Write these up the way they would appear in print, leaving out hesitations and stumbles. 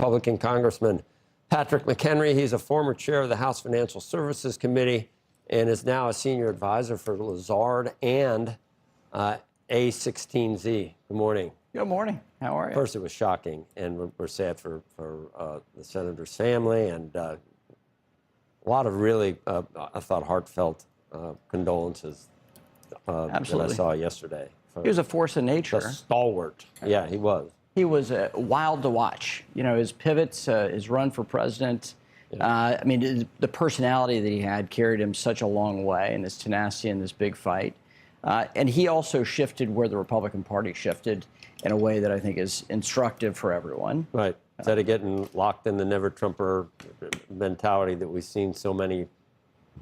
Republican Congressman Patrick McHenry. He's a former chair of the House Financial Services Committee and is now a senior advisor for Lazard and A16Z. Good morning. Good morning. How are you? First, it was shocking, and we're sad for the senator's family, and a lot of really, I thought, heartfelt condolences that I saw yesterday. He was a force of nature. A stalwart. Yeah, he was. He was wild to watch. You know, his pivots, his run for president. Yeah. I mean, the personality that he had carried him such a long way, and his tenacity in this big fight. And he also shifted where the Republican Party shifted in a way that I think is instructive for everyone. Right. Instead of getting locked in the never-Trumper mentality that we've seen so many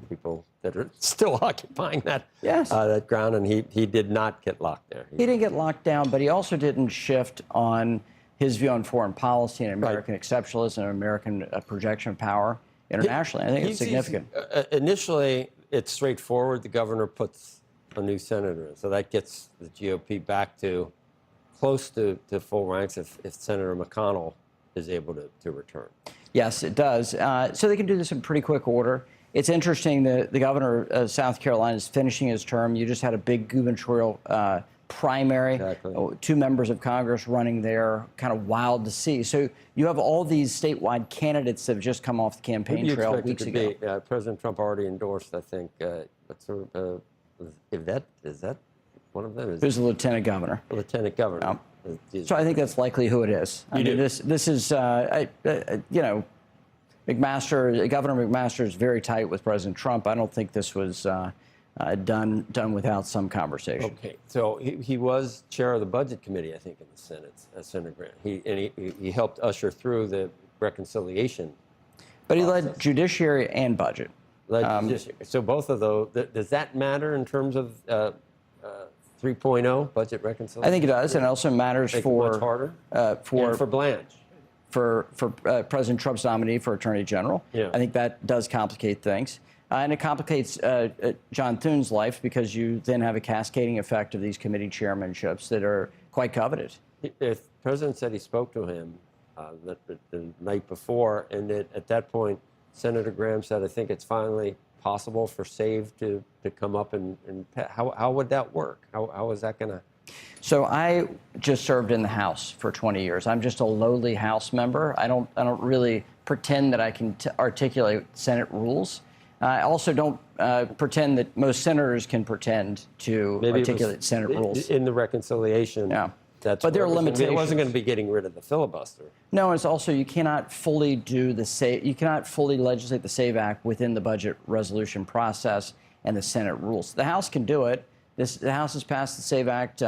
people that are still occupying that, that ground, and he did not get locked there. He didn't get locked down, but he also didn't shift on his view on foreign policy and American exceptionalism and American projection of power internationally. I think it's significant. Initially, it's straightforward. The governor puts a new senator in, so that gets the GOP back to close to full ranks if Senator McConnell is able to return. Yes, it does. So they can do this in pretty quick order. It's interesting that the governor of South Carolina is finishing his term. You just had a big gubernatorial primary. Exactly. 2 members of Congress running there, kind of wild to see. So you have all these statewide candidates that have just come off the campaign trail weeks ago. President Trump already endorsed, I think, is that one of them? Who's the lieutenant governor? The lieutenant governor. So I think that's likely who it is. I mean, this is, you know, Governor McMaster is very tight with President Trump. I don't think this was done without some conversation. Okay, so he was chair of the Budget Committee, I think, in the Senate, Senator Grant. He helped usher through the reconciliation. But he led Judiciary and Budget. So both of those, does that matter in terms of 3.0 budget reconciliation? I think it does, and it also matters for much harder for Blanche. For President Trump's nominee for Attorney General. Yeah. I think that does complicate things. And it complicates John Thune's life because you then have a cascading effect of these committee chairmanships that are quite coveted. The president said he spoke to him the night before, and at that point, Senator Graham said, I think it's finally possible for SAVE to come up and how would that work? How is that going to... So I just served in the House for 20 years. I'm just a lowly House member. I don't really pretend that I can articulate Senate rules. I also don't pretend that most senators can pretend to articulate Senate rules. In the reconciliation, but there are limitations. It wasn't going to be getting rid of the filibuster. No, it's also you cannot fully do the SAVE. You cannot fully legislate the SAVE Act within the budget resolution process and the Senate rules. The House can do it. The House has passed the SAVE Act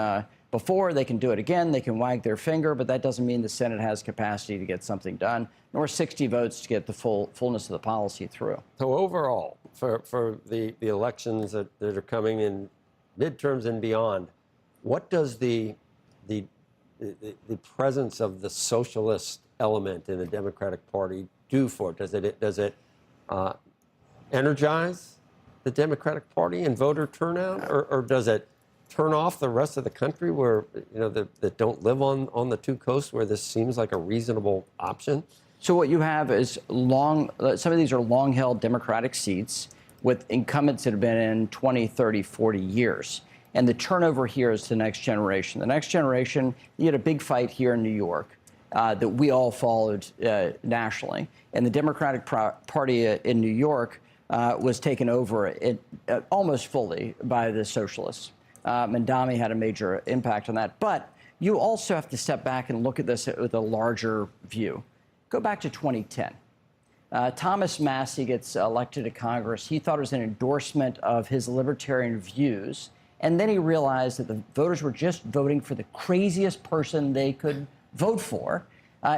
before. They can do it again. They can wag their finger, but that doesn't mean the Senate has capacity to get something done, nor 60 votes to get the fullness of the policy through. So overall, for the elections that are coming in, midterms and beyond, what does the presence of the socialist element in the Democratic Party do for it? Does it energize the Democratic Party and voter turnout, or does it turn off the rest of the country where, you know, that don't live on the 2 coasts where this seems like a reasonable option? So what you have is some of these are long-held Democratic seats with incumbents that have been in 20, 30, 40 years. And the turnover here is the next generation. The next generation, you had a big fight here in New York that we all followed nationally. And the Democratic Party in New York was taken over almost fully by the socialists. Mandami had a major impact on that. But you also have to step back and look at this with a larger view. Go back to 2010. Thomas Massie gets elected to Congress. He thought it was an endorsement of his libertarian views. And then he realized that the voters were just voting for the craziest person they could vote for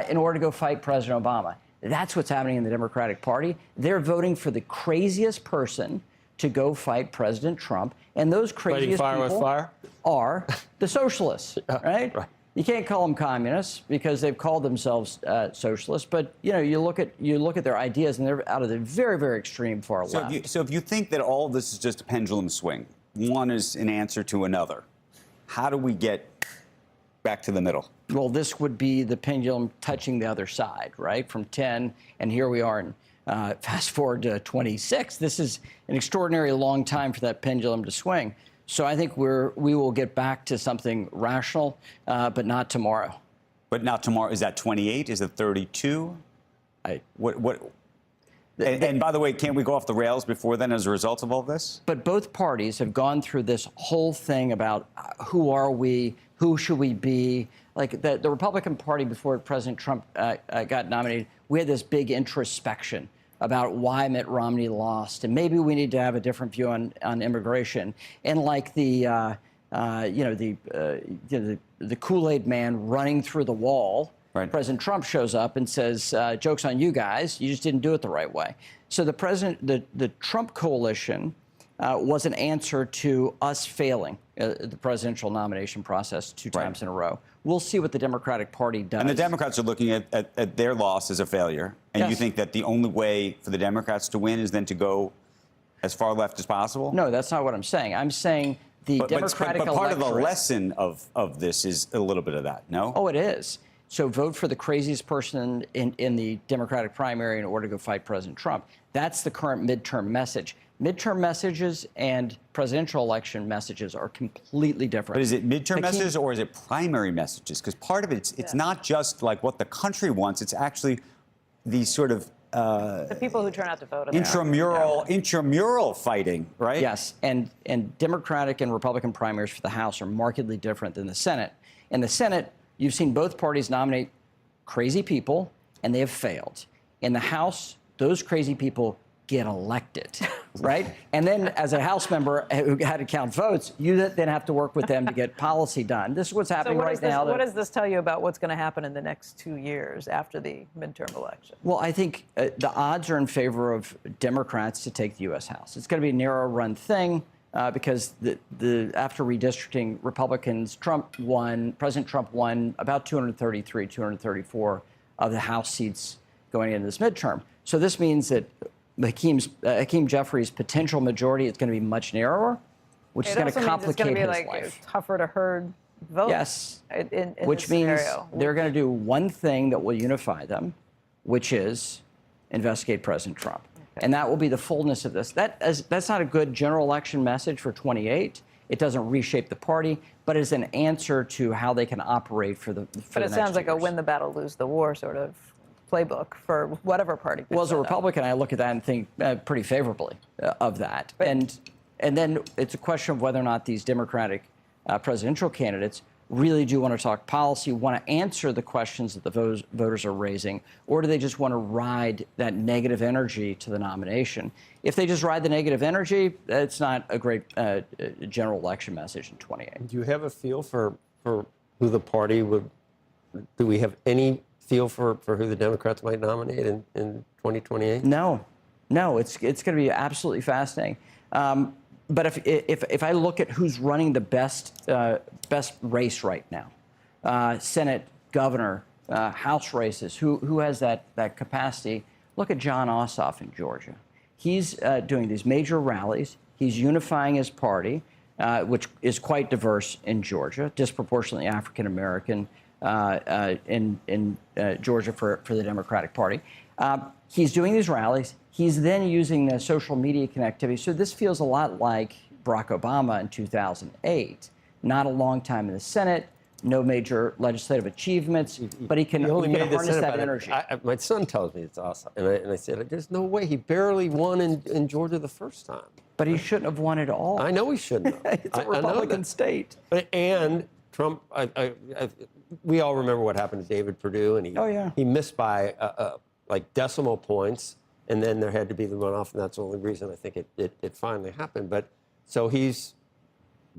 in order to go fight President Obama. That's what's happening in the Democratic Party. They're voting for the craziest person to go fight President Trump. And those craziest people are the socialists, right? You can't call them communists because they've called themselves socialists. But, you know, you look at their ideas and they're out of the very, very extreme far left. So if you think that all of this is just a pendulum swing, one is an answer to another, how do we get back to the middle? Well, this would be the pendulum touching the other side, right? From 10, and here we are in fast forward to 26. This is an extraordinarily long time for that pendulum to swing. So I think we will get back to something rational, but not tomorrow. But not tomorrow. Is that 28? Is it 32? And by the way, can't we go off the rails before then as a result of all this? But both parties have gone through this whole thing about who are we, who should we be. Like the Republican Party before President Trump got nominated, we had this big introspection about why Mitt Romney lost, and maybe we need to have a different view on immigration. And like the Kool-Aid man running through the wall. Right. President Trump shows up and says, joke's on you guys, you just didn't do it the right way. So the Trump coalition was an answer to us failing the presidential nomination process two times in a row. We'll see what the Democratic Party does. And the Democrats are looking at their loss as a failure. And you think that the only way for the Democrats to win is then to go as far left as possible? No, that's not what I'm saying. I'm saying the Democratic but part of the lesson of this is a little bit of that, no? Oh, it is. So vote for the craziest person in the Democratic primary in order to go fight President Trump. That's the current midterm message. Midterm messages and presidential election messages are completely different. But is it midterm messages or is it primary messages? Because part of it's not just like what the country wants. It's actually these sort of the people who turn out to vote. Intramural fighting, right? Yes, and Democratic and Republican primaries for the House are markedly different than the Senate. In the Senate, you've seen both parties nominate crazy people, and they have failed. In the House, those crazy people get elected, right? And then as a House member who had to count votes, you then have to work with them to get policy done. This is what's happening right now. What does this tell you about what's going to happen in the next 2 years after the midterm election? Well, I think the odds are in favor of Democrats to take the U.S. House. It's going to be a narrow-run thing. Because after redistricting, President Trump won about 233, 234 of the House seats going into this midterm. So this means that Hakeem Jeffries' potential majority is going to be much narrower, which is going to complicate his life. It's tougher to herd votes. Yes, which means they're going to do one thing that will unify them, which is investigate President Trump. And that will be the fullness of this. That's not a good general election message for 28. It doesn't reshape the party, but it's an answer to how they can operate for the next But it sounds like years. a win the battle, lose the war sort of playbook for whatever party. Well, as a Republican, I look at that and think pretty favorably of that. And then it's a question of whether or not these Democratic presidential candidates really do want to talk policy, want to answer the questions that the voters are raising, or do they just want to ride that negative energy to the nomination? If they just ride the negative energy, it's not a great general election message in 28. Do you have a feel for who the party would? Do we have any feel for who the Democrats might nominate in 2028? No, it's going to be absolutely fascinating. But if I look at who's running the best race right now, Senate, governor, House races, who has that capacity? Look at John Ossoff in Georgia. He's doing these major rallies. He's unifying his party, which is quite diverse in Georgia, disproportionately African American in Georgia for the Democratic Party. He's doing these rallies. He's then using the social media connectivity. So this feels a lot like Barack Obama in 2008. Not a long time in the Senate, no major legislative achievements, but he can harness that energy. My son tells me it's awesome. And I said, there's no way. He barely won in Georgia the first time. But he shouldn't have won at all. I know he shouldn't have. It's a Republican state. And Trump, we all remember what happened to David Perdue, and he missed by like decimal points. And then there had to be the runoff, and that's the only reason I think it finally happened. But so he's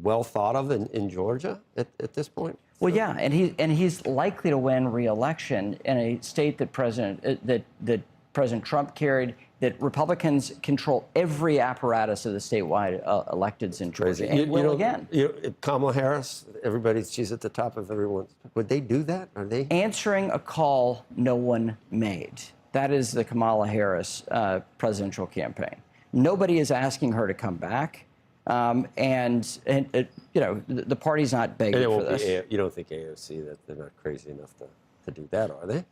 well thought of in Georgia at this point. Well, yeah, and he's likely to win re-election in a state that President Trump carried, that Republicans control every apparatus of the statewide electeds in Georgia, and will again. Kamala Harris, she's at the top of everyone's. Would they do that? Are they answering a call no one made? That is the Kamala Harris presidential campaign. Nobody is asking her to come back. You know, the party's not And begging it for won't this. be, you don't think AOC, that they're not crazy enough to do that, are they?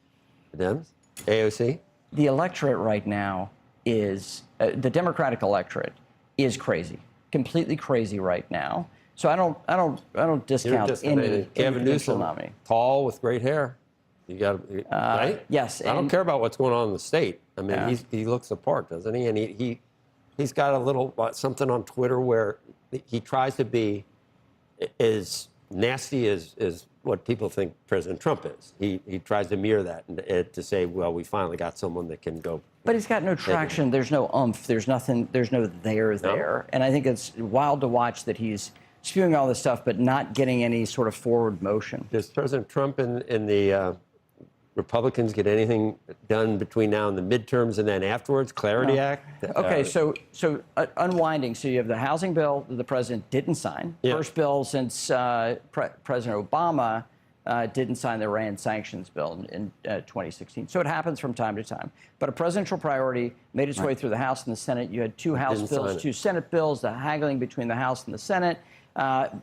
The Dems? AOC? The electorate right now is the Democratic electorate is crazy, completely crazy right now. So I don't discount any Gavin potential Newsom, nominee. tall with great hair. You got right? Yes, I don't and- care about what's going on in the state. I mean, Yeah. he looks the part, doesn't he? And he's got a little something on Twitter where he tries to be as nasty as what people think President Trump is. He tries to mirror that and to say, well, we finally got someone that can go. But he's got no traction. There's no oomph. There's nothing. There's no there. And I think it's wild to watch that he's spewing all this stuff, but not getting any sort of forward motion. Does President Trump and the Republicans get anything done between now and the midterms and then afterwards? Clarity Act? Okay, so unwinding. So you have the housing bill that the president didn't sign. Yeah. First bill since President Obama didn't sign the Iran sanctions bill in 2016. So it happens from time to time. But a presidential priority made its way through the House and the Senate. You had two House Didn't sign bills, it. two Senate bills, the haggling between the House and the Senate,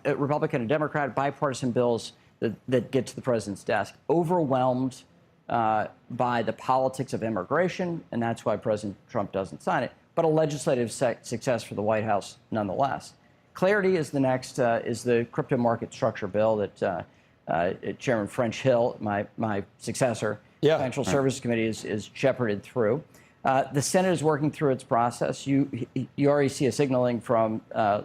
Republican and Democrat bipartisan bills that get to the president's desk, overwhelmed by the politics of immigration, and that's why President Trump doesn't sign it, but a legislative success for the White House nonetheless. Clarity is the next, is the crypto market structure bill that Chairman French Hill, my successor, Financial Services Committee, is shepherded through. The Senate is working through its process. You already see a signaling from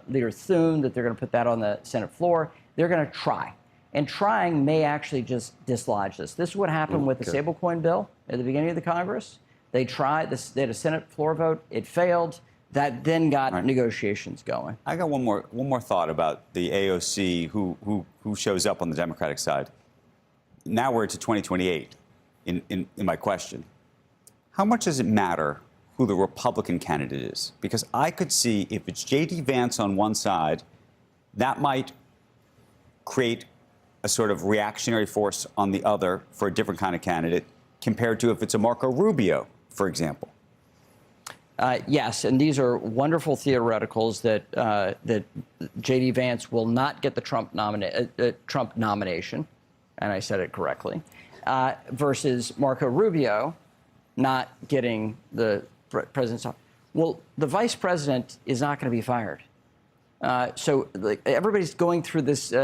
Leader Thune that they're going to put that on the Senate floor. They're going to try. And trying may actually just dislodge this. This is what happened with the stablecoin bill at the beginning of the Congress. They tried this. They had a Senate floor vote. It failed. That then got negotiations going. I got one more thought about the AOC who shows up on the Democratic side. Now we're to 2028. In my question, how much does it matter who the Republican candidate is? Because I could see if it's J.D. Vance on one side, that might create a sort of reactionary force on the other for a different kind of candidate, compared to if it's a Marco Rubio, for example. Yes, and these are wonderful theoreticals that J.D. Vance will not get the Trump nomination, and I said it correctly, versus Marco Rubio not getting the president's. Well, the vice president is not going to be fired. So everybody's going through this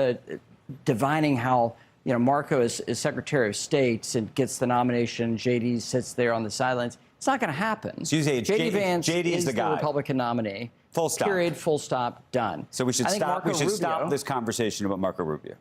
divining how Marco is Secretary of State and gets the nomination. J.D. sits there on the sidelines. It's not going to happen. So you say J.D. Vance J.D. is the guy. Republican nominee. Full stop. Period. Full stop. Done. So we should I think stop. Marco Stop Rubio- this conversation about Marco Rubio.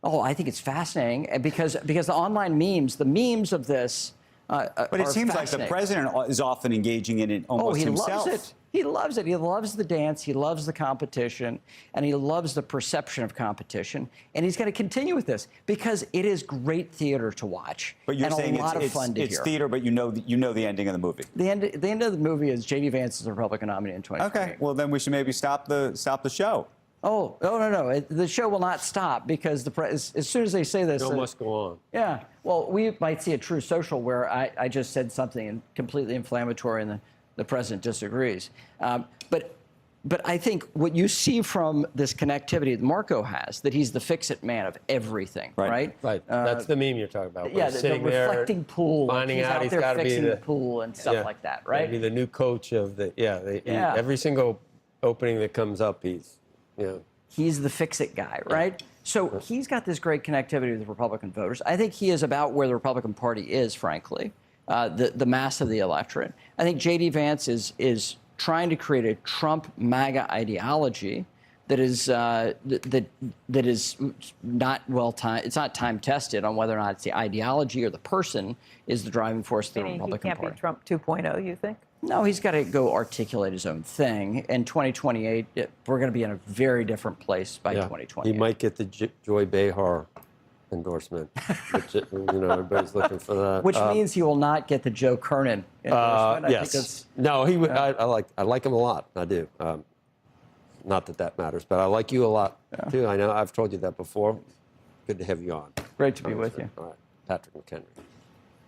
Oh, I think it's fascinating because the online memes, the memes of this. But it seems like the president is often engaging in it almost himself. Loves it. He loves it. He loves the dance. He loves the competition, and he loves the perception of competition. And he's going to continue with this because it is great theater to watch. But you're and saying a lot of fun to it's hear. theater, but you know the ending of the movie. The end of the movie is J.D. Vance is a Republican nominee in 2020. Okay, well then we should maybe stop the show. Oh, no. The show will not stop because as soon as they say this. The show must go on. Yeah. Well, we might see a true social where I just said something completely inflammatory and the president disagrees. But I think what you see from this connectivity that Marco has, that he's the fix-it man of everything, right? Right. That's the meme you're talking about. Yeah, Where he's the sitting there reflecting pool. finding he's out he's there got to be fixing the the pool and stuff like that, right? Maybe the new coach of the Yeah. Every single opening that comes up, He's the fix-it guy, right? So he's got this great connectivity with Republican voters. I think he is about where the Republican Party is, frankly, the mass of the electorate. I think J.D. Vance is trying to create a Trump MAGA ideology that is not well-timed. It's not time-tested on whether or not it's the ideology or the person is the driving force of the Republican He can't Party. be Trump 2.0, you think? No, he's got to go articulate his own thing. In 2028, we're going to be in a very different place by 2028. He might get the Joy Behar endorsement. Which, everybody's looking for that. Which means he will not get the Joe Kernan endorsement. Yes. No, he would. I like him a lot. I do. Not that matters, but I like you a lot too. I know I've told you that before. Good to have you on. Great to be with you. All right, Patrick McHenry.